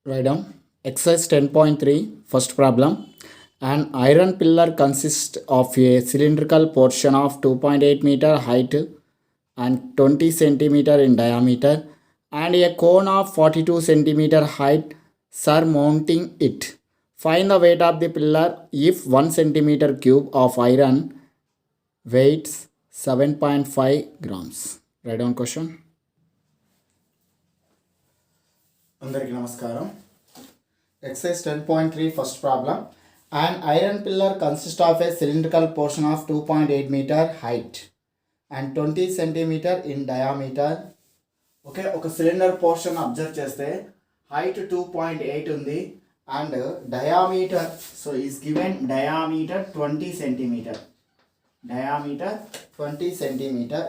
Write down. Exercise 10.3, first problem. An iron pillar consists of a cylindrical portion of 2.8 meter height and 20 centimeter in diameter and a cone of 42 centimeter height surmounting it. Find the weight of the pillar if 1 centimeter cube of iron weighs 7.5 grams. Write down question. అందరికీ నమస్కారం. Exercise 10.3, first problem. An iron pillar consists of a cylindrical portion of 2.8 meter height and 20 centimeter in diameter. Okay, ఒక cylinder portion observe చేస్తే height 2.8 ఉంది and diameter is given diameter 20 centimetre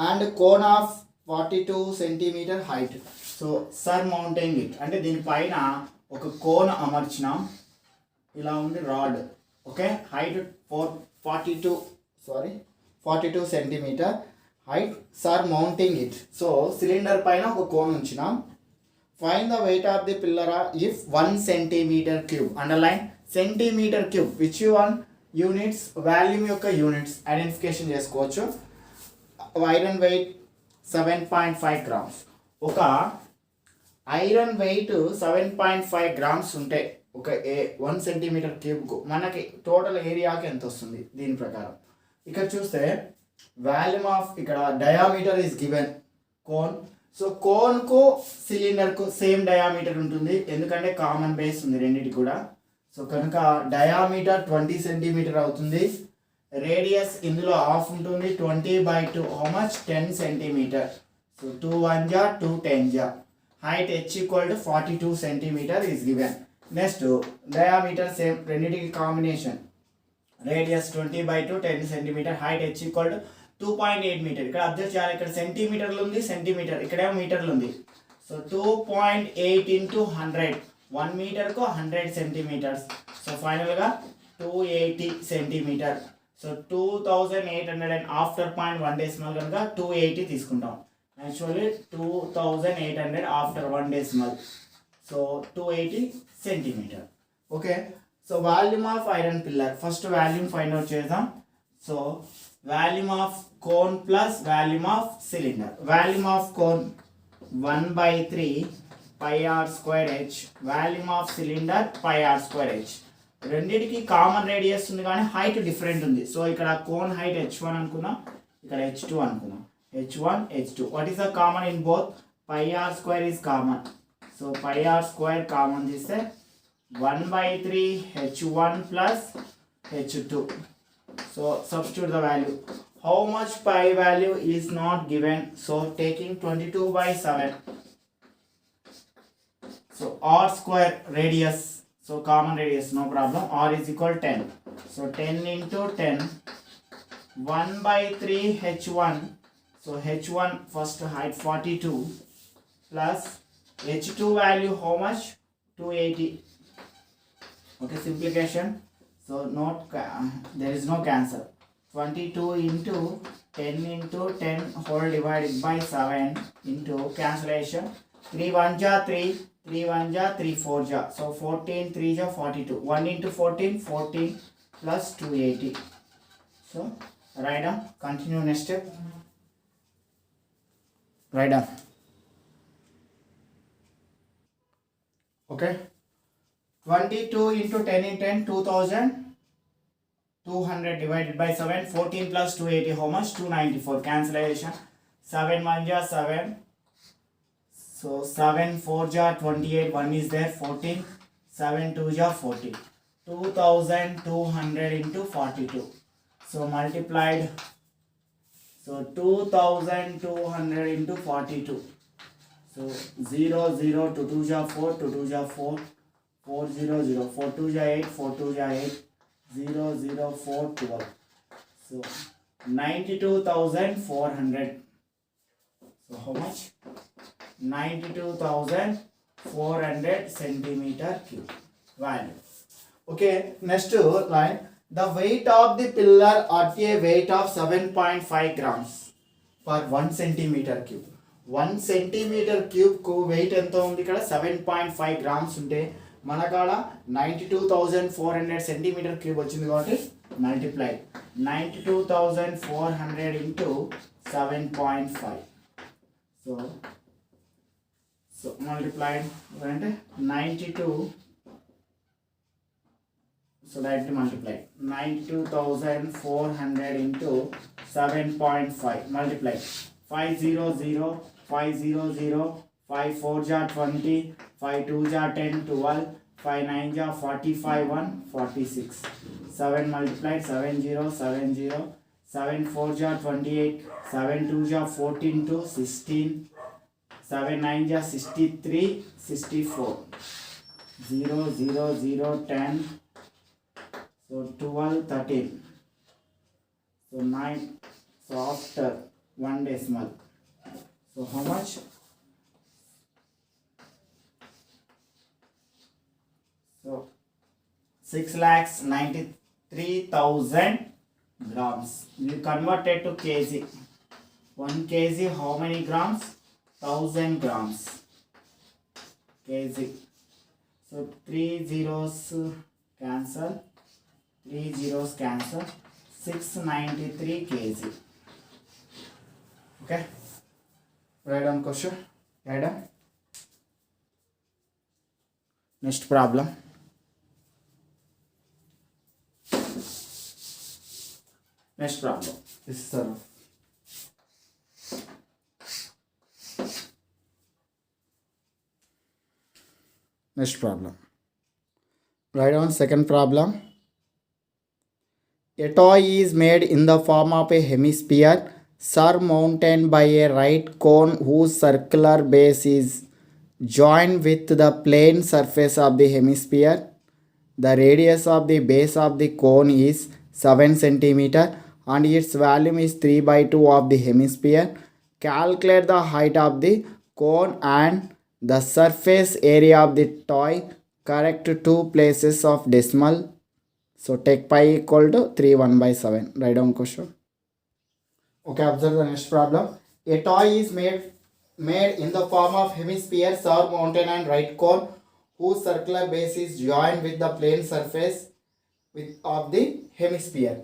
and cone of 42 centimetre height. Surmounting it అంటే దీనిపైన ఒక cone అమర్చినాం, ఇలా ఉంది rod. Okay, height 42 centimetre height, surmounting it. Cylinder పైన ఒక కోన్ ఉంచినాం. Find the weight of the pillar if 1 centimetre cube. Underline centimetre cube, which one units, volume యొక్క యూనిట్స్ ఐడెంటిఫికేషన్ చేసుకోవచ్చు. Iron weight 7.5 grams. ఒక iron weight 7.5 grams ఉంటే ఒక 1 centimetre క్యూబ్కు మనకి టోటల్ ఏరియాకి ఎంత వస్తుంది దీని ప్రకారం. ఇక్కడ చూస్తే వాల్యూమ్ ఆఫ్, ఇక్కడ డయామీటర్ ఈజ్ గివెన్ కోన్. కోన్కు సిలిండర్కు సేమ్ డయామీటర్ ఉంటుంది ఎందుకంటే కామన్ బేస్ ఉంది రెండింటికి కూడా. కనుక డయామీటర్ 20 సెంటీమీటర్ అవుతుంది. రేడియస్ ఇందులో హాఫ్ ఉంటుంది, 20/2 how much 10 centimetre. 2 1 ja 2 10 ja. Height h equal to 42 centimeter is given. Next, diameter same, రెండింటికి combination. Radius 20/2 10 centimeter, height h equal to 2.8 meter. ఇక్కడ అబ్జర్వ్ చేయాలి, ఇక్కడ సెంటీమీటర్లు ఉంది, సెంటీమీటర్ ఇక్కడేమో మీటర్లు ఉంది. 2.8 into 100, 1 మీటర్కు 100 సెంటీమీటర్స్. ఫైనల్గా 280 centimeter. 2800 and after point 1 decimal కనుక 280 తీసుకుంటాం. Actually 2800 after 1 decimal, 280 centimeter. Okay, volume of iron pillar, first volume find out chesam. Volume of cone plus volume of cylinder. Volume of cone 1/3 pi r square h, volume of cylinder pi r square h. రెండిటికి common radius ఉంది కానీ height different ఉంది. ఇక్కడ cone height h1 అనుకున్నాం, ఇక్కడ h2 అనుకున్నాం. h1 h2, what is the common in both? Pi r square is common, pi r square common this is 1/3 h1 plus h2. Substitute the value. How much pi value is not given, taking 22/7. R square radius, common radius no problem, r is equal 10. 10 into 10, 1/3 h1. h1 first height 42 plus h2 value how much? 280. Okay, simplification. There is no cancel. 22 into 10 into 10 whole divided by 7 into cancellation. 3 1 ja 3, 3 1 ja 3 4 ja. 14 3 ja 42. 1 into 14 14 plus 280. Write down. Continue next step. Write down. Okay, 22 into 10 in 10, 2200 divided by 7. 14 plus 280 how much? 294. Cancellation. 7 1 ja 7, 7 4 ja 28, 1 is there, 14, 7 2 ja 40. 2200 into 42. Multiplied. 2200 into 42. 0 0 2 2 ja 4, 2 2 ja 4, 4 0 0, 4 2 ja 8, 4 2 ja 8, 0 0 4 12. 92,400. How much? 92,400 centimeter cube value. Okay, next line. The weight of the pillar at a weight of 7.5 grams per 1 centimeter cube. 1 centimetre క్యూబ్కు wait ఎంత ఉంది ఇక్కడ 7.5 grams ఉంటే మన కాడ 92,400 centimetre cube వచ్చింది కాబట్టి multiply 92,400 into 7.5 so multiplied అంటే 92 so directly multiplied 92,400 into 7.5 multiply 500 500 5 4 jar 20 5 2 jar 10 12 5 9 jar 45 1 46 7 multiplied 70 70 7 4 jar 28 7 2 jar 14 to 16 7 9 jar 63 64 0 0 0 10 so 12 13 so 9 so after 1 decimal so how much so 6,93,000 grams you converted to kg 1 kg how many grams 1000 grams kg so 3 zeros cancel 3 zeros cancel 693 kg okay write down question write down next problem next problem this is the next problem write down second problem. A toy is made in the form of a hemisphere surmounted by a right cone whose circular base is joined with the plane surface of the hemisphere. The radius of the base of the cone is 7 cm and its volume is 3 by 2 of the hemisphere. Calculate the height of the cone and the surface area of the toy. Correct two places of decimal. So take pi equal to 3 1 by 7. Write down question. Okay, observe the next problem. A toy is made in the form of hemisphere surmounted and right cone whose circular base is joined with the plane surface of the hemisphere.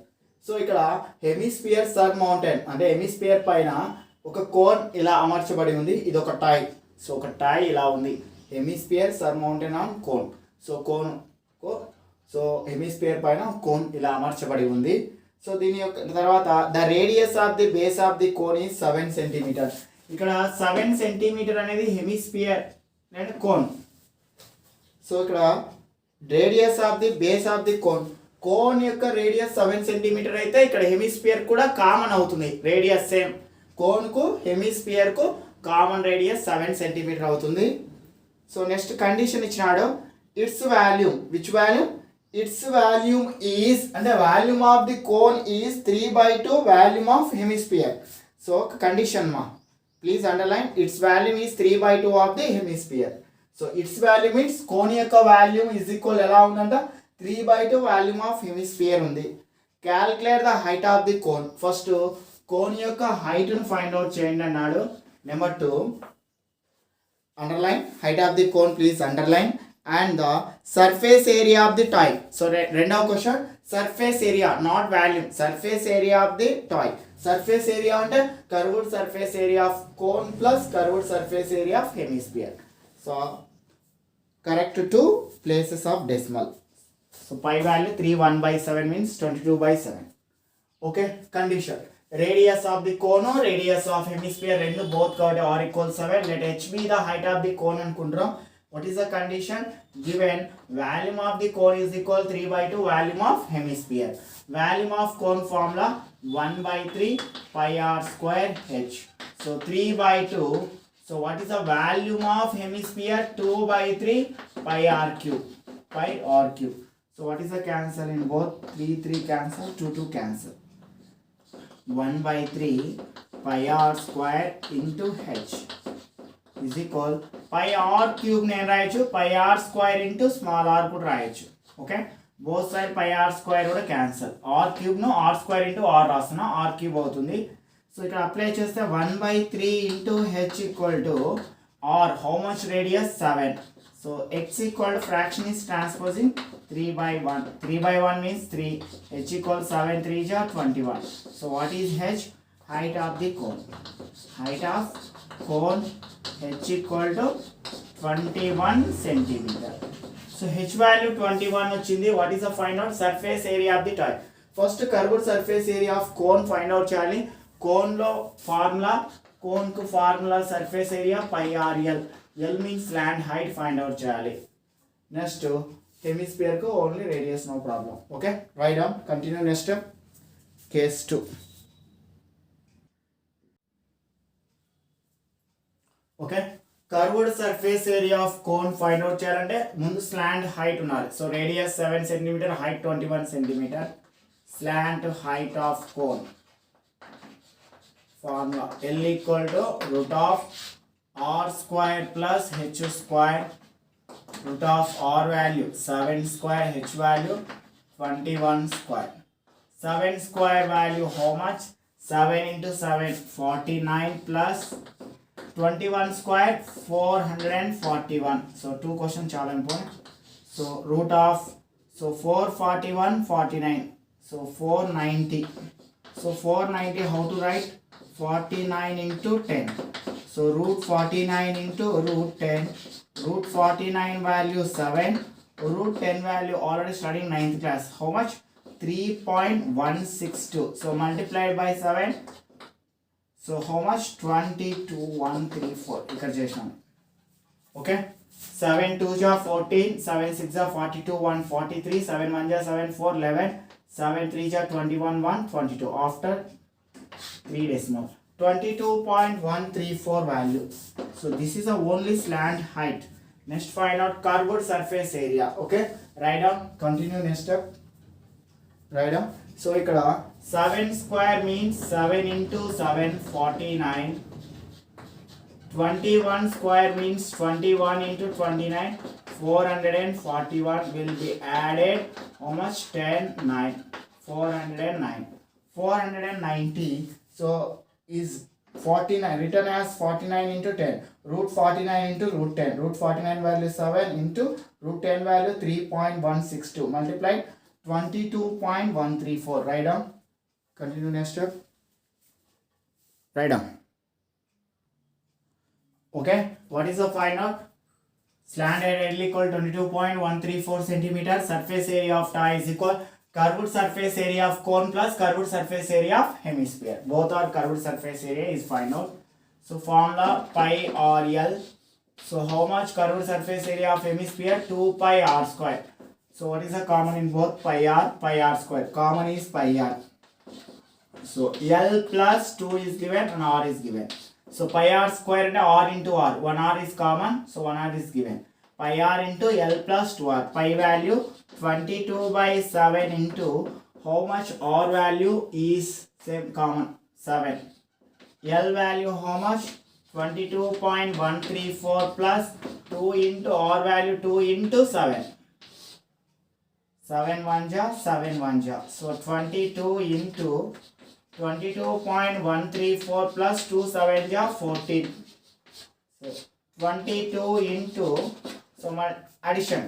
So ఇక్కడ hemisphere సర్మౌంటెన్ అంటే hemisphere పైన ఒక cone ఇలా అమర్చబడి ఉంది. ఇది ఒక toy. So ఒక టాయ్ ఇలా ఉంది. Hemisphere surmounted on cone. So hemisphere పైన కోన్ ఇలా అమర్చబడి ఉంది. సో దీని యొక్క తర్వాత the radius of the base of the cone is 7 centimetre. ఇక్కడ 7 సెంటీమీటర్ అనేది హెమిస్పియర్ అండ్ కోన్. సో ఇక్కడ radius of the base of the cone cone యొక్క రేడియస్ 7 సెంటీమీటర్ అయితే ఇక్కడ హెమిస్పియర్ కూడా కామన్ అవుతుంది. రేడియస్ సేమ్ కోన్కు హెమిస్పియర్కు కామన్ రేడియస్ 7 సెంటీమీటర్ అవుతుంది. సో నెక్స్ట్ కండిషన్ ఇచ్చినాడు. It's volume which volume its volume is and the volume of the cone is 3 by 2 volume of hemisphere. So condition ma please underline its volume is 3 by 2 of the hemisphere. So its value means cone యొక్క volume is equal ఎలా ఉందంట 3 by 2 volume of hemisphere ఉంది. Calculate the height of the cone. First cone యొక్క height ను find out చేయండి అన్నాడు. Number 2 underline height of the cone please underline and the surface area of the toy. So రెండవ question surface area not volume surface area of the toy. Surface area అంటే curved surface area of cone plus curved surface area of hemisphere. So correct two places of decimal. So pi value 3 1 by 7 means 22 by 7. Okay, condition radius of the cone or radius of hemisphere రెండు both కాబట్టి r equals 7. Let h be the height of the cone అనుకుంటాం. What is the condition? Given volume of the cone is equal 3 by 2 volume of hemisphere. Volume of cone formula 1 by 3 pi r square h. So 3 by 2. So what is the volume of hemisphere? 2 by 3 pi r cube. Pi r cube. So what is the cancel in both? 3 3 cancel, 2 2 cancel. 1 by 3 pi r square into h is equal pi r cube నేను రాయొచ్చు pi r square into small r కూడా రాయొచ్చు. Okay both side pi r square కూడా cancel. r cube ను r square into r రాస్తున్నా r cube అవుతుంది. So ఇక్కడ apply చేస్తే 1/3 into H equal to R how much radius 7. So x equal fraction is transposing 3/1. 3/1 means 3. h equal 7 3 ja 21. So what is h? Height of the cone. Height of cone h equal to 21 centimeter. So h value 21 వచ్చింది. What is the find out? Surface area of the toy. First curved surface area of cone find out చేయాలి. cone లో formula, cone కు formula surface area pi r l. l means slant height find out చేయాలి. Next hemisphere ku only radius, no problem. Okay, write down. Continue. Next step, case 2. Okay, curved surface area of cone find out cheyalante mundu slant height unnali. So radius 7 cm, height 21 cm. Slant height of cone formula L equal to root of r square plus h square. Root of r value 7 square, h value 21 square. 7 square value how much? 7 into 7 49 plus 21 square 441. So two questions chala important. So root of, so 441 49, so 490. So 490 how to write? 49 into 10. So root 49 into root 10. Root 49 value 7. Root 10 value already studying 9th class. How much? 3.162. So multiplied by 7. So how much? 22,134. ఇక్కడ చేసినాం. Okay. 7 2 ja 14. 7 6 ja 42. 143. 7 1 ja 7 4 11. 7 3 ja 21 122. After 3 decimal. 22.134 value. So this is the only slant height. Next find out curved surface area. Okay, write down. Continue. Next step, write down. So ikkada 7 square means 7 into 7 49. 21 square means 21 into 29 441 will be added. How much? 10 9 409 490. So is 49 written as 49 into 10. Root 49 into root 10. Root 49 value 7 into root 10 value 3.162. Multiplied 22.134. Write down. Continue. Next step. Write down. Okay. What is the find out? Slant area equal 22.134 centimeter. Surface area of toy is equal curved surface area of cone plus curved surface area of hemisphere. Both are curved surface area is find out. So formula pi r l. So how much curved surface area of hemisphere? 2 pi r square. So what is the common in both? Pi r square. Common is pi r. So l plus 2 is given and r is given. So pi r square and r into r. 1 r is common. So 1 r is given. Pi r into l plus 2r. Pi value 22/7 into how much r value is same common 7. L value how much? 22.134 plus 2 into r value 2 into 7. 7 1 ja 7 1 ja. So 22 into 22.134 plus 2 7 ja 14. So 22 into, so my addition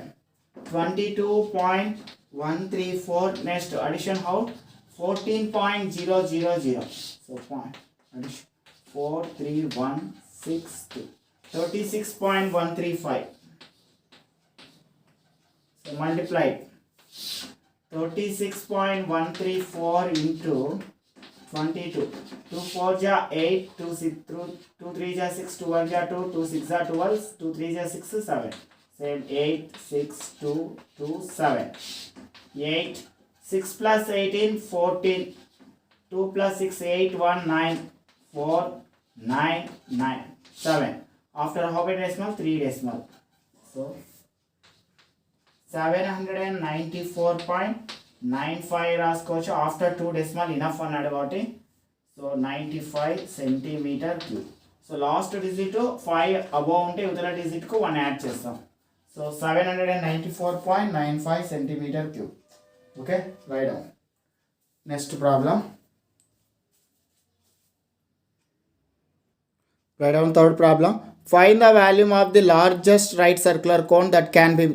22.134. Next addition how? 14.000. So point addition 43162. 36.135. So multiply 36.134 into 22. 2 4 ja 8. 2 3 ja 6. 2 1 ja 2. 2 6 ja 12. 2 3 ja 6 7. Same 8 6 2 2 7. 8 6 plus 18 14. 2 plus 6 8 1 9 4 9 9 7. After how many decimal? 3 decimal. So 794.95 రాసుకోవచ్చు. After 2 decimal enough అన్నాడు కాబట్టి so 95 centimeter cube. So last digit 5 above ఉంటే ఇవతల డిజిట్కు 1 add చేస్తాం. So 794.95 centimeter cube. Okay, right down. Next problem. Write down third problem. Find the volume of the largest right circular cone that can be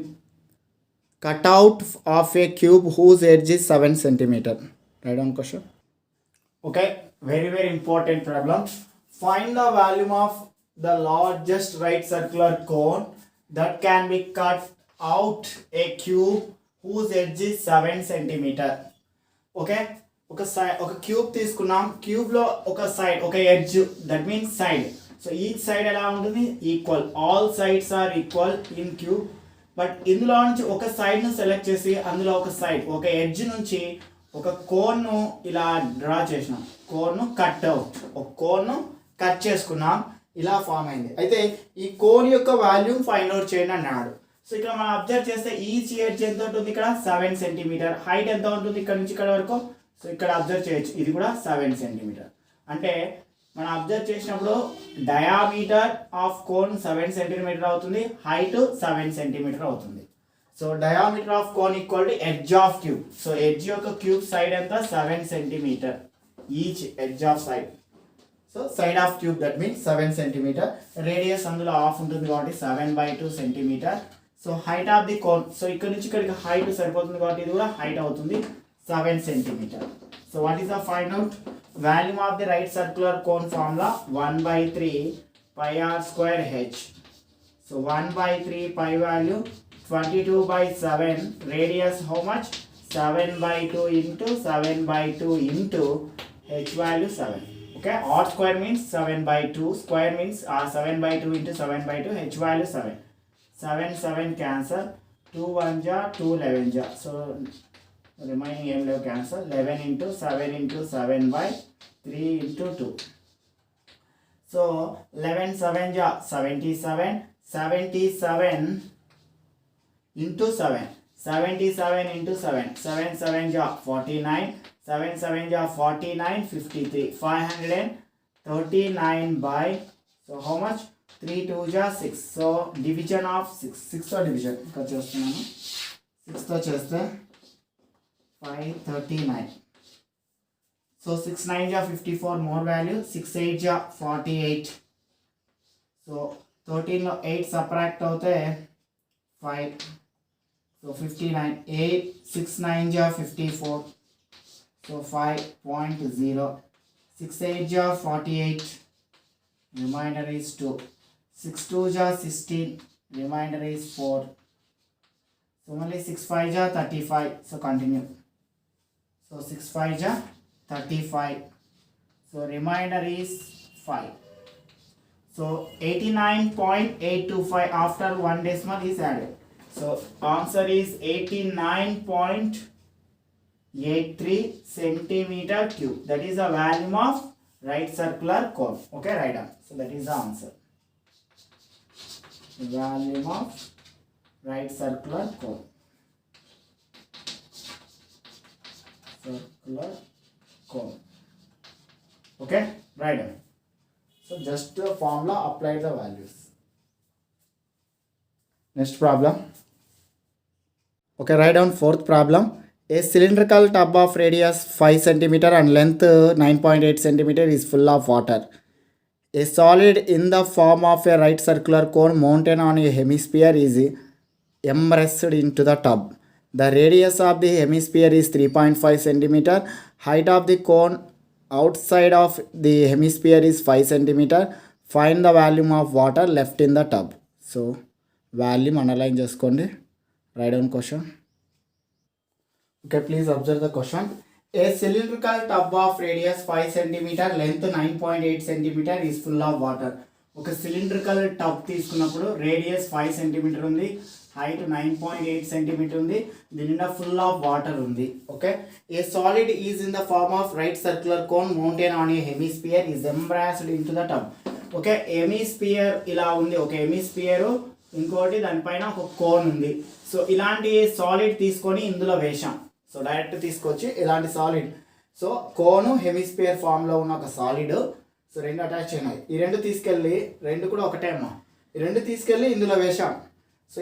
cut out of a cube whose edge is 7 centimeter. Write down question. Okay, very important problem. Find the volume of the largest right circular cone that can be cut out a cube whose edge is 7 centimeter. Okay, ఒక cube తీసుకున్నాం. Cube లో ఒక side, ఒక edge, that means side. So each side ఎలా ఉంటుంది? Equal. All sides are equal in cube. But ఇందులో నుంచి ఒక సైడ్ ను సెలెక్ట్ చేసి అందులో ఒక సైడ్, ఒక ఎడ్జ్ నుంచి ఒక కోన్ ను ఇలా డ్రా చేసినాం. కోన్ ను కట్ అవుట్, ఒక కోన్ ను కట్ చేసుకున్నాం. ఇలా ఫామ్ అయింది. అయితే ఈ కోన్ యొక్క వాల్యూమ్ ఫైండ్ అవుట్ చేయండి అన్నాడు. సో ఇక్కడ మనం అబ్జర్వ్ చేస్తే ఈచ్ ఎడ్జ్ ఎంత ఉంటుంది? ఇక్కడ 7 సెంటీమీటర్. హైట్ ఎంత ఉంటుంది ఇక్కడ నుంచి ఇక్కడ వరకు? సో ఇక్కడ అబ్జర్వ్ చేయొచ్చు, ఇది కూడా 7 సెంటీమీటర్. అంటే మనం అబ్జర్వ్ చేసినప్పుడు డయామీటర్ ఆఫ్ కోన్ 7 సెంటీమీటర్ అవుతుంది, హైట్ 7 సెంటీమీటర్ అవుతుంది. So diameter of cone equal to edge of cube. So edge యొక్క క్యూబ్ సైడ్ ఎంత? 7 centimeter each edge of side. So side of cube, that means 7 centimeter. Radius అందులో half ఉంటుంది కాబట్టి 7/2 centimeter. So height of the cone, so ఇక్కడ నుంచి ఇక్కడికి height సరిపోతుంది కాబట్టి ఇది కూడా హైట్ అవుతుంది 7 centimeter. So what is the find out? Volume of the right circular cone formula 1/3 pi r square h. సో 1/3 pi value 22/7. Radius how much? 7/2 into 7/2 into h value 7. Okay, r square means 7/2, square means 7/2 into 7/2, h value 7. 7 cancel, 2 1 ja, 2 11 ja. So remaining em level cancel. 11 into 7 into 7/3 into 2. So 11 7 ja 77. 77 into 7. 77 into 7. 7 7 ja 49. 7 7 ja 49. 53. 539 by, so how much? 3 2 ja 6. So division of 6 తో division ఇక్కడ చేస్తున్నాను. 6 తో చేస్తే 539. So 6 9 ja 54 more value. 6 8 ja 48. So 13 లో 8 subtract అవుతే 5. So 59. 8 6 9 ja 54. So 5.0. 6 8 ja 48. Remainder is 2. 6 2 ja 16. Remainder is 4. So only 6 5 ja 35. So continue. So 6 5 ja 35. So remainder is 5. So 89.825 after one decimal is added. So answer is 89.83 centimeter cube. That is the volume of right circular cone. Okay, write down. So that is the answer. Volume of right circular cone. Circular cone. Okay, write down. So just the formula, apply the values. Next problem. Okay, write down fourth problem. A cylindrical tub of radius 5 cm and length 9.8 cm is full of water. A solid in the form of a right circular cone mounted on a hemisphere is immersed into the tub. The radius of the hemisphere is 3.5 cm. Height of the cone outside of the hemisphere is 5 cm. Find the volume of water left in the tub. So, volume underline cheskondi. Write down question. Okay, please observe the question. A cylindrical tub of radius 5 cm, length 9.8 cm is full of water. ఒక cylindrical tub తీసుకున్నప్పుడు radius 5 cm ఉంది, height 9.8 cm ఉంది, దీని నిండా full of water ఉంది. Okay, a solid is in the form of right circular cone mountain on a hemisphere is embraced in to the tub. Okay, hemisphere ఇలా ఉంది, ఒక hemisphere, ఇంకోటి దానిపైన ఒక కోన్ ఉంది. సో ఇలాంటి సాలిడ్ తీసుకొని ఇందులో వేసాం. సో డైరెక్ట్ తీసుకొచ్చి ఇలాంటి సాలిడ్, సో కోను హెమిస్పియర్ ఫామ్లో ఉన్న ఒక సాలిడ్, సో రెండు అటాచ్ అయినాయి. ఈ రెండు తీసుకెళ్ళి, రెండు కూడా ఒకటే అమ్మా, ఈ రెండు తీసుకెళ్ళి ఇందులో వేసాం. So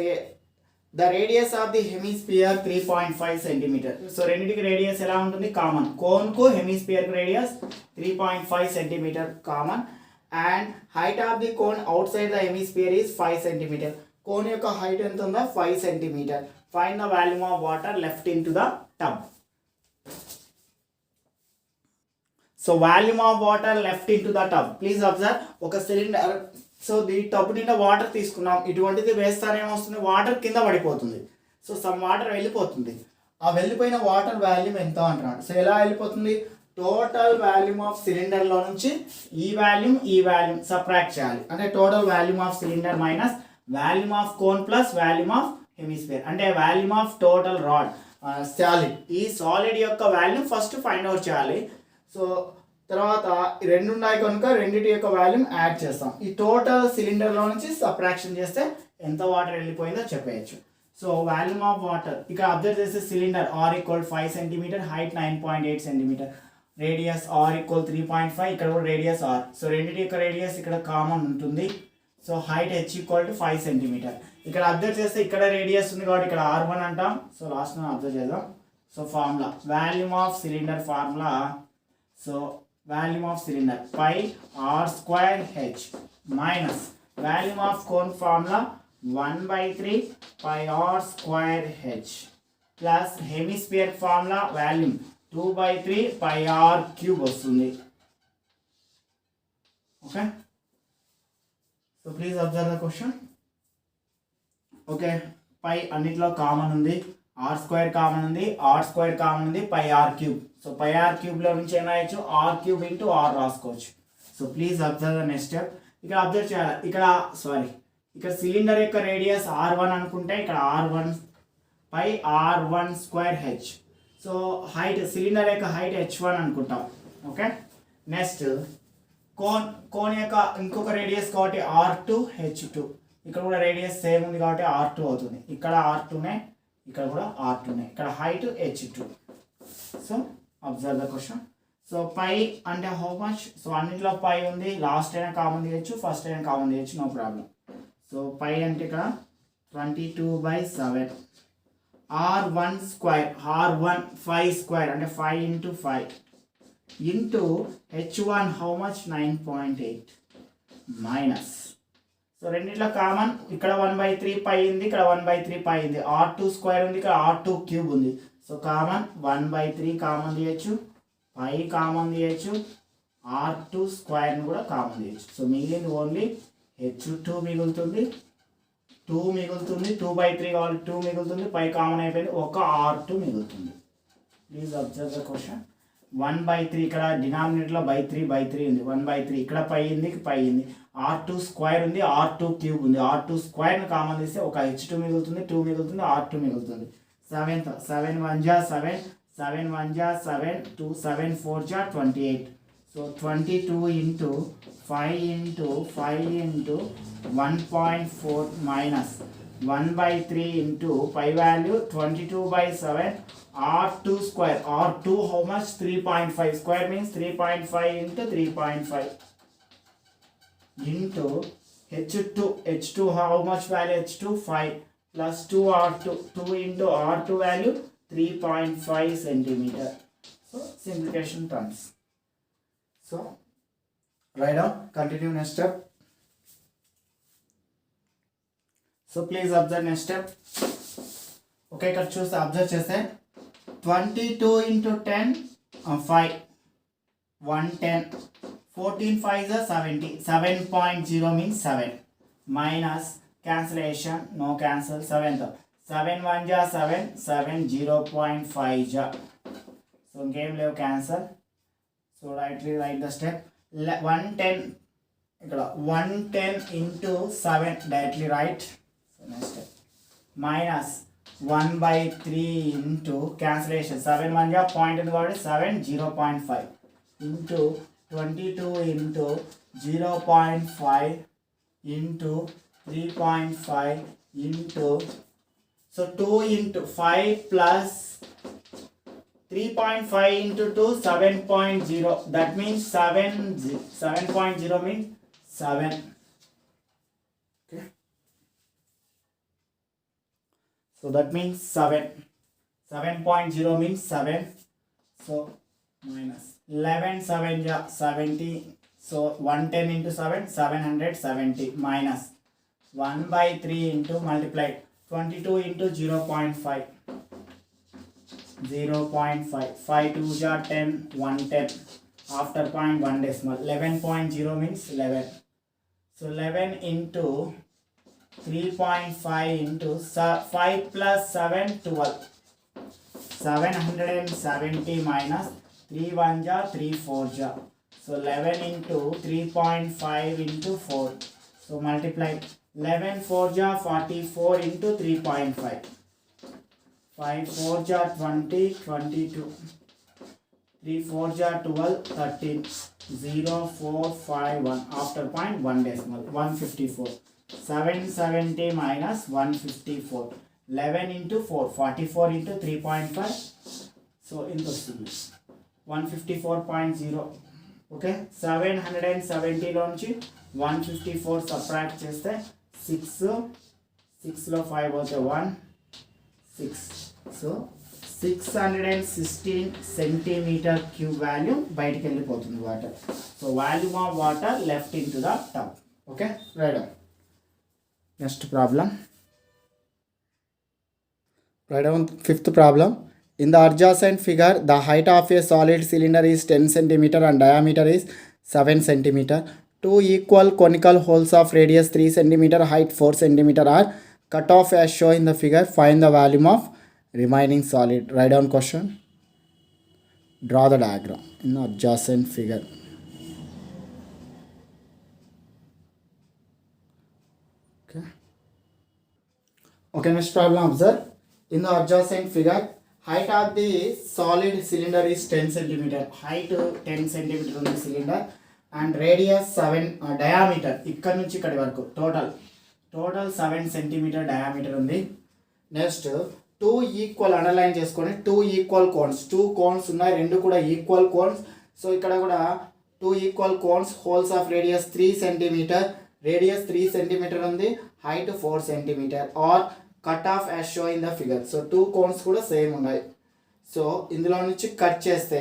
the radius of the hemisphere 3.5 centimetre. So రెండింటికి రేడియస్ ఎలా ఉంటుంది? కామన్. కోన్కు హెమిస్పియర్కు radius 3.5 centimetre common. and height of the cone outside the hemisphere is 5 centimeter. Cone యొక్క height ఎంత ఉందో 5 centimeter. Find the volume of water left into the tub. So volume of water left into the tub. Please observe, ఒక cylinder, so ఈ tub నిండా water తీసుకున్నాం, ఇటువంటిది వేస్తానేమొస్తుంది, water కింద పడిపోతుంది. సో సమ్ వాటర్ వెళ్ళిపోతుంది. ఆ వెళ్ళిపోయిన వాటర్ వాల్యూమ్ ఎంత అంటున్నాడు. సో ఎలా వెళ్ళిపోతుంది, టోటల్ వాల్యూమ్ ఆఫ్ సిలిండర్లో నుంచి ఈ వాల్యూమ్ సబ్ట్రాక్ట్ చేయాలి. అంటే total volume of cylinder minus volume of cone plus volume of hemisphere, అంటే volume of total rod solid. ఈ సాలిడ్ యొక్క వాల్యూమ్ ఫస్ట్ ఫైండ్ అవుట్ చేయాలి. సో తర్వాత రెండు ఉన్నాయి కనుక రెండింటి యొక్క వాల్యూమ్ యాడ్ చేస్తాం. ఈ టోటల్ సిలిండర్లో నుంచి సబ్ట్రాక్షన్ చేస్తే ఎంత వాటర్ వెళ్ళిపోయిందో చెప్పేయచ్చు. సో వాల్యూమ్ ఆఫ్ వాటర్ ఇక్కడ అబ్జర్వ్ చేస్తే cylinder R equal 5 centimetre, height 9.8 centimetre, radius R equal 3.5, ఇక్కడ కూడా రేడియస్ ఆర్. సో రెండింటి యొక్క రేడియస్ ఇక్కడ కామన్ ఉంటుంది. So height h equal to 5 centimetre. ఇక్కడ అబ్జర్వ్ చేస్తే ఇక్కడ రేడియస్ ఉంది కాబట్టి ఇక్కడ R1 అంటాం. సో లాస్ట్ అబ్జర్వ్ చేద్దాం. So formula volume of cylinder formula, so volume of cylinder pi R square h minus volume of cone formula 1/3 pi R square h plus hemisphere formula volume 2/3 pi R cube వస్తుంది. Okay, so please observe the question. Okay, pi అన్నిట్లో common ఉంది, R square common ఉంది, R square common ఉంది, పై R cube. So పై R క్యూబ్లో నుంచి ఏమైనా R cube into R రాసుకోవచ్చు. So please observe the next step. ఇక్కడ observe చేయాలి, ఇక్కడ సిలిండర్ యొక్క రేడియస్ R1 అనుకుంటే ఇక్కడ R1 పై R1 square H. So height cylinder యొక్క హైట్ H1 అనుకుంటాం. ఓకే, నెక్స్ట్ కోన్ యొక్క ఇంకొక రేడియస్ కాబట్టి R2 H2. ఇక్కడ కూడా రేడియస్ సేమ్ ఉంది కాబట్టి R2 అవుతుంది. ఇక్కడ R2నే, ఇక్కడ కూడా R2నే, ఇక్కడ height H2. So observe the question. So pi అంటే హౌ మచ్, సో అన్నింటిలో పై ఉంది, లాస్ట్ అయినా కామన్ తీయచ్చు, ఫస్ట్ అయినా కామన్ తీయచ్చు, నో ప్రాబ్లం. సో పై అంటే ఇక్కడ 22/7, R1 స్క్వేర్, R1 5 స్క్వేర్ అంటే 5 into 5 into H1 how much 9.8 minus, so రెండిట్లో కామన్, ఇక్కడ 1/3 పై ఉంది, ఇక్కడ 1/3 పై ఉంది, R2 స్క్వేర్ ఉంది, ఇక్కడ R2 క్యూబ్ ఉంది. సో కామన్ 1/3 కామన్ తీయచ్చు, పై కామన్ తీయచ్చు, R2 స్క్వేర్ని కూడా కామన్ తీయచ్చు. సో మిగిలింది ఓన్లీ H2 మిగులుతుంది, 2 మిగులుతుంది, 2/3 కావాలి, 2 మిగులుతుంది, పై కామన్ అయిపోయింది, ఒక R2 మిగులుతుంది. Please observe the question. 1/3 ఇక్కడ డినామినేటర్లో బై 3 ఉంది, 1/3 ఇక్కడ పై ఉంది, R2 స్క్వేర్ ఉంది, R2 క్యూబ్ ఉంది, R2 స్క్వేర్ని కామన్ తీస్తే ఒక H2 మిగులుతుంది, 2 మిగులుతుంది, R2 మిగులుతుంది. 7 1 జా 7, 7 1 జా 7, 2 7 4 జా 28. సో 22 into 5 into 5 into 1.4 minus 1/3 into pi value 22/7 R2 square. R2 how much 3.5, square means 3.5 into 3.5 into H2 how much value H2 5 plus 2 R2, 2 into R2 value 3.5 centimetre. So simplification terms. So right down, continue next step. So please observe next step. Okay, ఇక్కడ చూస్తే observe చేస్తే 22 into 10 5 110, 14 5 70, 7.0 means 7 minus cancellation, no cancel, 7 1 ja 7, 7 0.5 ja. So game leave cancel. So write the step. 110 ఇక్కడ 110 into 7 directly write. So next step minus 1/3 into cancellation, 7 1 ja point ఉంది కాబట్టి 7 0.5 into 22 into 0.5 into 3.5 into, so 2 into 5 plus 3.5 into 2 7.0, that means 7.0 means 7. Okay, so that means 7.0 means 7. So minus 11 7 ja 70, So 110 into 7, 770 minus 1 by 3 into multiplied 22 into 0.5. 0.5. 5 2 ja 10, 110. After point 1 decimal. 11.0 means 11. So 11 into 3.5 into 5 plus 7, 12. 770 minus 3 1 ja 3 4 ja. So 11 into 3.5 into 4. So multiply 11 4 ja 44 into 3.5. 5 4 ja 20, 22. 3 4 ja 12, 13. 0 4 5 1. After point 1 decimal. 154. 770 minus 154. 11 into 4. 44 into 3.5. So into 154.0. Okay 770 లోంచి 154 subtract చేస్తే 6 6లో 5 పోతే 1 6. So 616 centimetre cube volume బయటికి వెళ్ళిపోతుంది water. So volume of water left in to the tub. Okay right. Next problem. Write down fifth problem. In the adjacent figure, the height of a solid cylinder is 10 cm and diameter is 7 cm. Two equal conical holes of radius 3 cm, height 4 cm are cut off as shown in the figure. Find the volume of remaining solid. Write down question. Draw the diagram in the adjacent figure. Okay, next problem observe. In the adjacent figure, height of the solid cylinder is 10 cm. Height 10 cm on the cylinder and radius 7 diameter. ఇక్కడ నుంచి ఇక్కడి వరకు total 7 cm diameter ఉంది. Next 2 equal underline చేసుకొని 2 equal cones. 2 cones ఉన్నాయి, రెండు కూడా equal cones. So ఇక్కడ కూడా 2 equal cones holes of radius 3 cm. Radius 3 cm ఉంది, height 4 cm are cut off as show in the figure. So 2 cones కూడా same ఉన్నాయి. సో ఇందులో నుంచి కట్ చేస్తే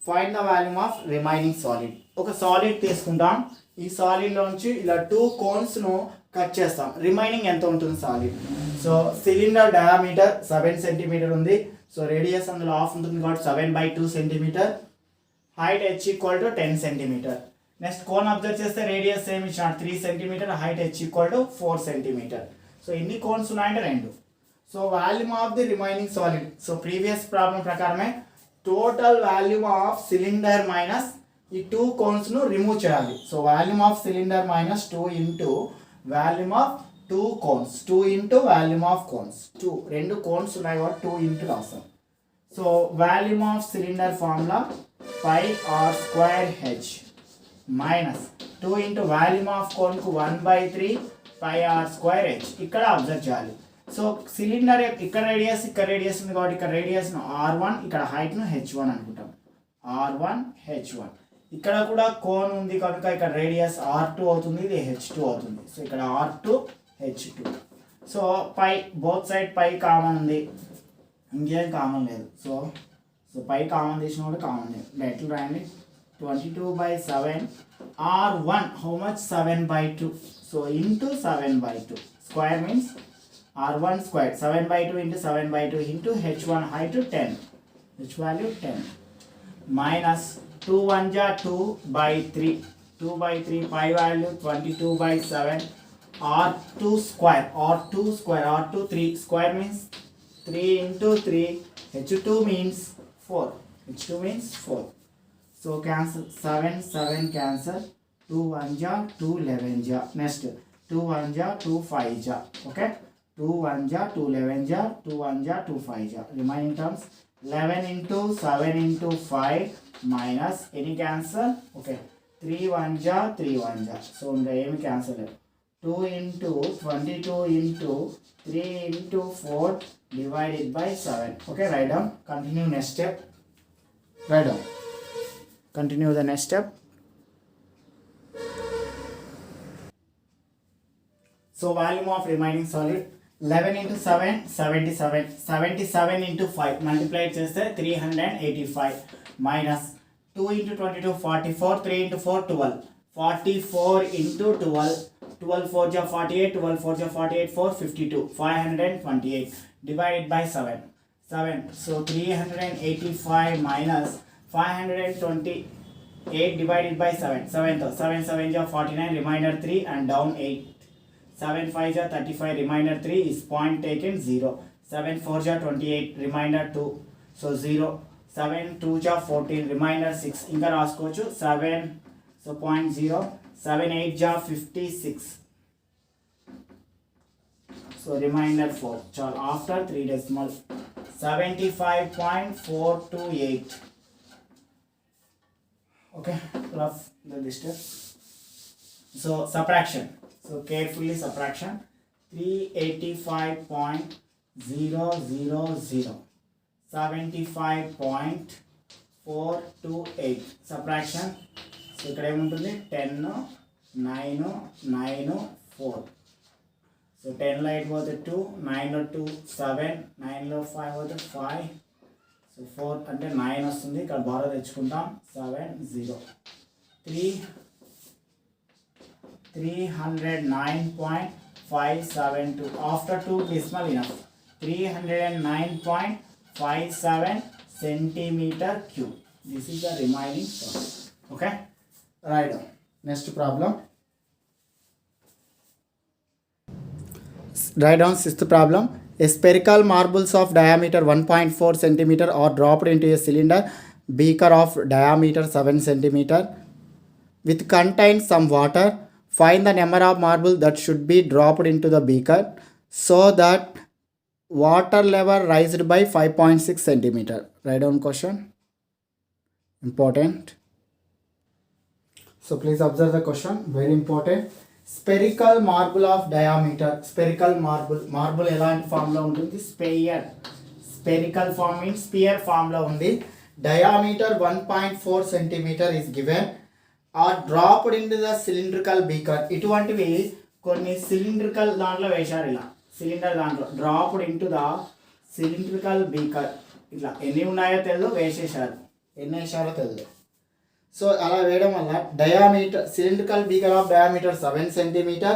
find the volume of remaining solid. ఒక solid తీసుకుంటాం, ఈ సాలిడ్లో నుంచి ఇలా 2 కోన్స్ను కట్ చేస్తాం. రిమైనింగ్ ఎంత ఉంటుంది solid? So cylinder diameter 7 cm ఉంది. సో రేడియస్ అందులో హాఫ్ ఉంటుంది కాబట్టి 7/2 cm. Height h equal to 10 cm. Next cone observe చేస్తే రేడియస్ సేమ్ ఇచ్చిన 3 cm, height h equal to 4 cm. So ఎన్ని కోన్స్ ఉన్నాయంటే 2. So volume of the remaining solid. So previous problem ప్రకారమే total volume of cylinder minus ఈ 2 కోన్స్ను remove చేయాలి. So volume of cylinder minus 2 into volume of 2 cones. 2 into volume of cones. 2 cones ఉన్నాయి కాబట్టి 2 into రాస్తాం. So volume of cylinder formula pi r square h minus 2 into volume of కోన్కు 1/3 pi r square h. ఇక్కడ observe చేయాలి. So cylinder ఇక్కడ radius ఉంది కాబట్టి ఇక్కడ రేడియస్ను R1, ఇక్కడ హైట్ను H1 అనుకుంటాం. R1 H1. ఇక్కడ కూడా కోన్ ఉంది కనుక ఇక్కడ రేడియస్ R2 అవుతుంది, ఇది H2 అవుతుంది. సో ఇక్కడ R2 H2. సో పై బోత్ సైడ్ పై కామన్ ఉంది, ఇంకేం కామన్ లేదు. సో పై కామన్ తీసిన కూడా కామన్ లేదు. ఎట్లా రాయండి? 22/7 R1 how much? 7/2. So into 7/2. Square means R1 squared. 7/2 into 7/2 into H1 height to 10. H value 10. Minus 2 1 ja 2/3. 2/3 pi value 22/7. R2 square. R2 square. R2 3 square means 3 into 3. H2 means 4. H2 means 4. So cancel 7 7 cancel. 2 1 ja 2 11 ja. Next 2 1 ja 2 5 ja. Okay. 2 1 ja 2 11 ja 2 1 ja 2 5 ja. Remaining terms 11 into 7 into 5 minus any cancel. Okay. 3 1 ja 3 1 ja. So the aim cancel. 2 into 22 into 3 into 4 divided by 7. Okay, write down. Continue next step. Write down. Continue the next step. So volume of remaining solid 11 into 7 77 77 into 5 multiply చేస్తే 385 minus 2 into 22 44, 3 into 4 12, 44 into 12, 12 4 ja 48, 12 4 ja 48, 4 52, 528 divided by 7, 7, so 385 minus 528 divided by 7, 7 7 ja 49, remainder 3 and down 8, 7 5 ja 35, remainder 3 is point taken 0, 7 4 ja 28, remainder 2, so 0, 7 2 ja 14, remainder 6, ఇంకా రాసుకోవచ్చు 7, so 0.0, 7 8 ja 56, so remainder 4, చాలు after 3 decimal 75.428. Okay, rough the distance. So subtraction, so carefully subtraction, 385.000, 75.428 subtraction. So ఇక్కడ ఏముంటుంది 10 9 9 4, so 10లో 8 పోతే 2, 9లో 2 7, 9లో 5 పోతే 5, so 4 అంటే 9 వస్తుంది. ఇక్కడ బాగా తెచ్చుకుంటాం 7 0, 309.572 after 2 decimal enough, 309.57 centimeter cube. This is the remaining problem. Okay, write down. Next problem. Write down sixth problem. A spherical marbles of diameter 1.4 centimeter are dropped into a cylinder beaker of diameter 7 centimeter with contains some water. Find the number of marbles that should be dropped into the beaker so that water level raised by 5.6 centimeter. Write down question. Important. So please observe the question. Very important. Spherical marble of diameter. Spherical marble ఎలాంటి form లో ఉంటుంది? Spear. Spherical form means spear form లో ఉంది. Diameter 1.4 centimeter is given. Are dropped into the cylindrical beaker. ఇటువంటివి కొన్ని cylindrical దాంట్లో వేశారు. ఇలా సిలిండర్ దాంట్లో dropped into the cylindrical beaker. ఇట్లా ఎన్ని ఉన్నాయో తెలియదు, వేసేసారు. ఎన్ని వేసారో తెలియదు. సో అలా వేయడం వల్ల diameter cylindrical beaker of diameter 7 centimeter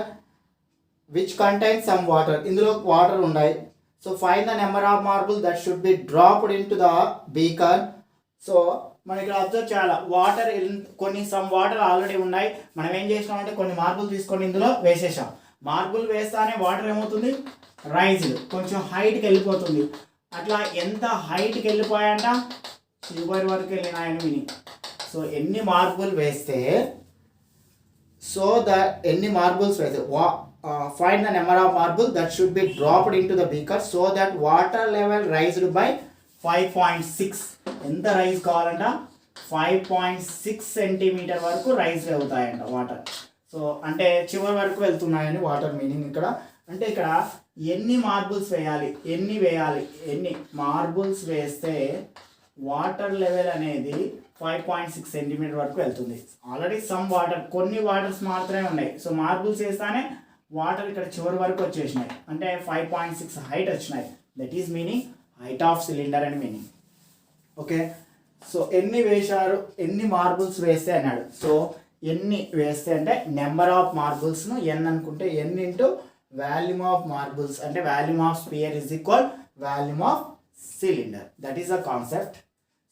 which contains some water. ఇందులో వాటర్ ఉన్నాయి. So find the number of marble that should be dropped in to the beaker. So మనం ఇక్కడ అబ్జర్వ్ చేయాలి. వాటర్ కొన్ని సమ్ వాటర్ ఆల్రెడీ ఉన్నాయి. మనం ఏం చేసినామంటే కొన్ని మార్బుల్ తీసుకొని ఇందులో వేసేసాం. మార్బుల్ వేస్తానే వాటర్ ఏమవుతుంది? రైజ్డ్, కొంచెం హైట్కి వెళ్ళిపోతుంది. అట్లా ఎంత హైట్కి వెళ్ళిపోయాయంట? చివరి వరకు వెళ్ళినాయని విని. సో ఎన్ని మార్బుల్ వేస్తే find the number of marble that should be dropped in to the beaker so that water level raised by 5.6. ఎంత రైజ్ కావాలంట? 5.6 centimeter వరకు రైజ్ అవుతాయంట వాటర్. సో అంటే చివరి వరకు వెళ్తున్నాయని వాటర్ మీనింగ్ ఇక్కడ. అంటే ఇక్కడ ఎన్ని మార్బుల్స్ వేయాలి, ఎన్ని మార్బుల్స్ వేస్తే వాటర్ లెవెల్ అనేది 5.6 centimeter వరకు వెళ్తుంది. ఆల్రెడీ సమ్ వాటర్, కొన్ని వాటర్స్ మాత్రమే ఉన్నాయి. సో మార్బుల్స్ వేస్తానే వాటర్ ఇక్కడ చివరి వరకు వచ్చేసినాయి. అంటే 5.6 హైట్ వచ్చినాయి. That is meaning height of cylinder అని మీనింగ్. ఓకే, సో ఎన్ని వేశారు, ఎన్ని మార్బుల్స్ వేస్తే అన్నాడు. సో ఎన్ని వేస్తే అంటే నెంబర్ ఆఫ్ మార్బుల్స్ను ఎన్ అనుకుంటే ఎన్ ఇంటూ వాల్యూమ్ ఆఫ్ మార్బుల్స్ అంటే volume of sphere is equal volume of cylinder. That is the concept.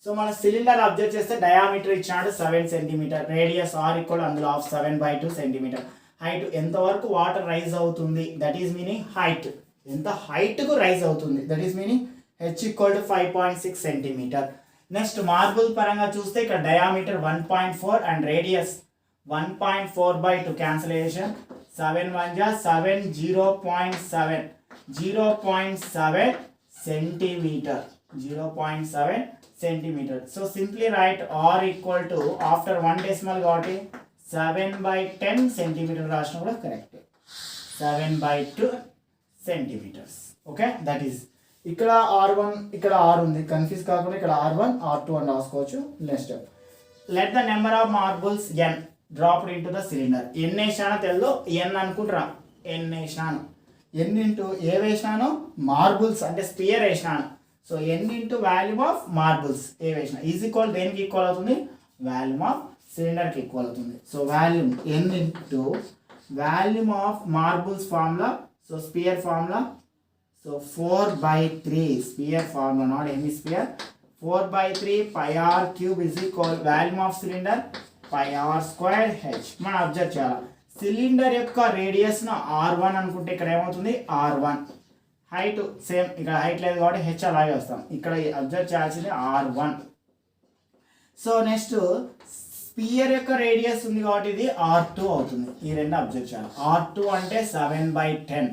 So మన సిలిండర్ అబ్జర్వ్ చేస్తే డయామీటర్ ఇచ్చినాడు 7 centimeter, రేడియస్ ఆర్ ఈక్వల్ అందులో ఆఫ్ 7/2 centimeter. హైట్ ఎంతవరకు వాటర్ రైజ్ అవుతుంది, that is meaning height. ఎంత హైట్కు rise అవుతుంది, that is meaning h equal to 5.6 centimeter. Next marble పరంగా చూస్తే ఇక్కడ diameter 1.4 and radius 1.4/2 cancellation. 7 1 ja 7, 0.7 centimeter, 0.7 centimeter. So simply write r equal to after 1 decimal కాబట్టి 7/10 centimeter రాసిన కూడా correct. 7/2 centimeters. Okay, that is. ఇక్కడ r1 ఇక్కడ r ఉంది, confuse కాకుండా ఇక్కడ r1 r2 అని రాసుకోవచ్చు. Next let the number of marbles n dropped into the cylinder. ఎన్ని వేసినానో తెలియదు, n అనుకుంటారా. ఎన్ని వేసినాను, n ఇంటూ ఏ వేసినాను? మార్బుల్స్ అంటే స్పియర్ వేసినాను. So n into volume of marbles ఏ వేసిన ఈజ్ ఈక్వల్ దేనికి ఈక్వల్ అవుతుంది? వాల్యూమ్ ఆఫ్ సిలిండర్కి ఈక్వల్ అవుతుంది. So volume n into volume of marbles formula. So sphere formula. So 4/3 sphere formula, not hemisphere. 4/3 pi r cube is equal volume of cylinder pi r squared h. మనం observe చేయాలి, cylinder యొక్క radius ను r1 అనుకుంటే ఇక్కడ ఏమవుతుంది r1. Height same, ఇక్కడ height లేదు కాబట్టి h అలాగే వస్తాం. ఇక్కడ అబ్జర్వ్ చేయాల్సింది r1. సో నెక్స్ట్ స్పియర్ యొక్క రేడియస్ ఉంది కాబట్టి ఇది r2 అవుతుంది. ఈ రెండు అబ్జర్వ్ చేయాలి. r2 అంటే 7/10.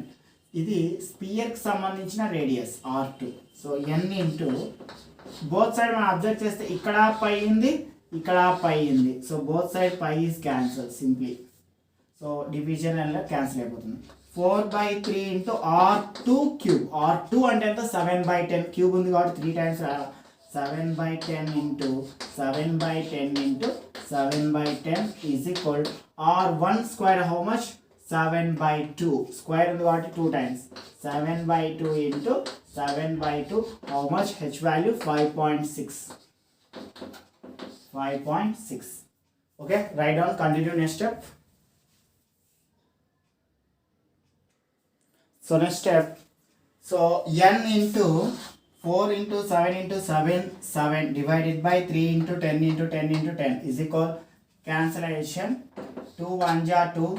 ఇది స్పియర్కి సంబంధించిన radius r2. So n into both side మనం అబ్జర్వ్ చేస్తే ఇక్కడ పై ఉంది, ఇక్కడ పై ఉంది. So both side pi is cancel simply. So division వల్ల క్యాన్సిల్ అయిపోతుంది. 4/3 ఇంటూ r2 క్యూబ్. r2 అంటే ఎంత 7/10. క్యూబ్ ఉంది కాబట్టి 3 times 7/10 into 7/10 into 7/10 is equal r1 square. How much? 7/2. Square ఉంది కాబట్టి 2 times 7/2 into 7/2. How much? h value 5.6. 5.6. Okay, right down. Continue next step. So next step. So n into 4 into 7 into 7 7 divided by 3 into 10 into 10 into 10 is equal cancellation. 2 1 ja 2,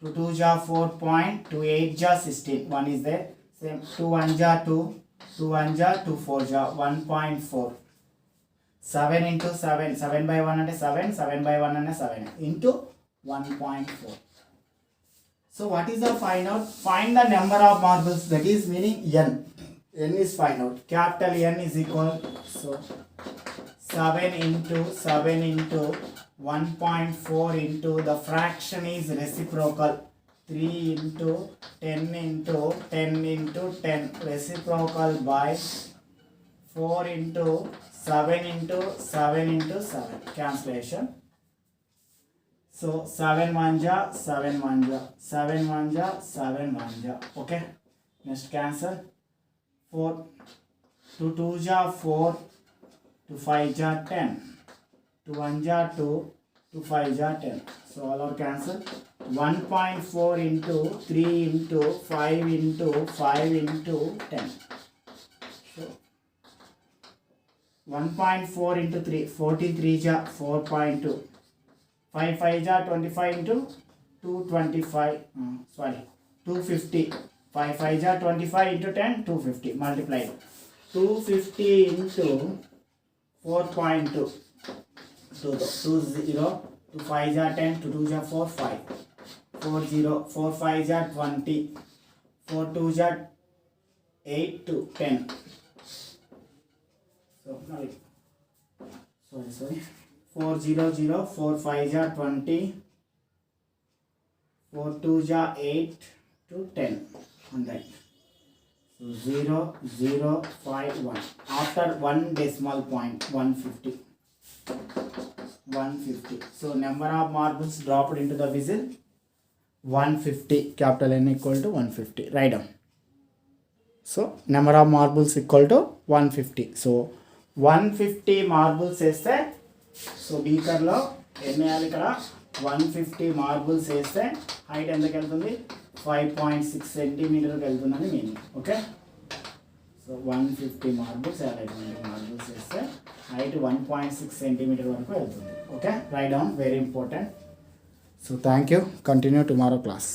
2 2 ja 4 point, 2 8 ja 16. 1 is there. Same 2 1 ja 2, 2 1 ja 2 4 ja 1.4. 7 into 7, 7 by 1 అంటే 7, 7 by 1 అంటే 7 into 1.4. So what is the find out? Find the number of marbles, that is meaning n. N is find out. Capital N is equal, so 7 into 7 into 1.4 into the fraction is reciprocal. 3 into 10 into 10 into 10 reciprocal by 4 into 7 into 7 into 7 cancellation. So 7 1 ja 7 1 ja 7 1 ja 7 1 ja. Okay, next cancel. 4 2 2 ja 4, 2 5 ja 10, 2 1 ja 2, 2 5 ja 10. So all are cancel. 1.4 into 3 into 5 into 5 into 10. So 1.4 into 3, 43 ja 4.2. 5 5 ja 25 into 225. 250. 5 5 ja 25 into 10, 250. Multiply 250 into 4.2. So 2 0, 2 5 ja 10, 2 2 ja 4 5. 4 0, 4 5 ja 20, 4 2 ja 8 to 10. So sorry 4 0 0, 4 5 ja 20, 4 2 ja 8 to 10. 100. So 0 0 5 1. After 1 decimal point 150. 150. So number of marbles dropped into the vessel 150. Capital N equal to 150. Write down. So number of marbles equal to 150. So 150 marbles వేస్తే so బీకర్లో ఎన్ని వేయాలి? ఇక్కడ 150 marbles వేస్తే height ఎంతకి వెళ్తుంది? 5.6 సెంటీమీటర్కి వెళ్తుందని meaning. Okay, so 150 marbles వేయాలి. Marbles వేస్తే హైట్ 1.6 సెంటీమీటర్ వరకు వెళ్తుంది. Okay, right down, very important. So thank you. Continue tomorrow class.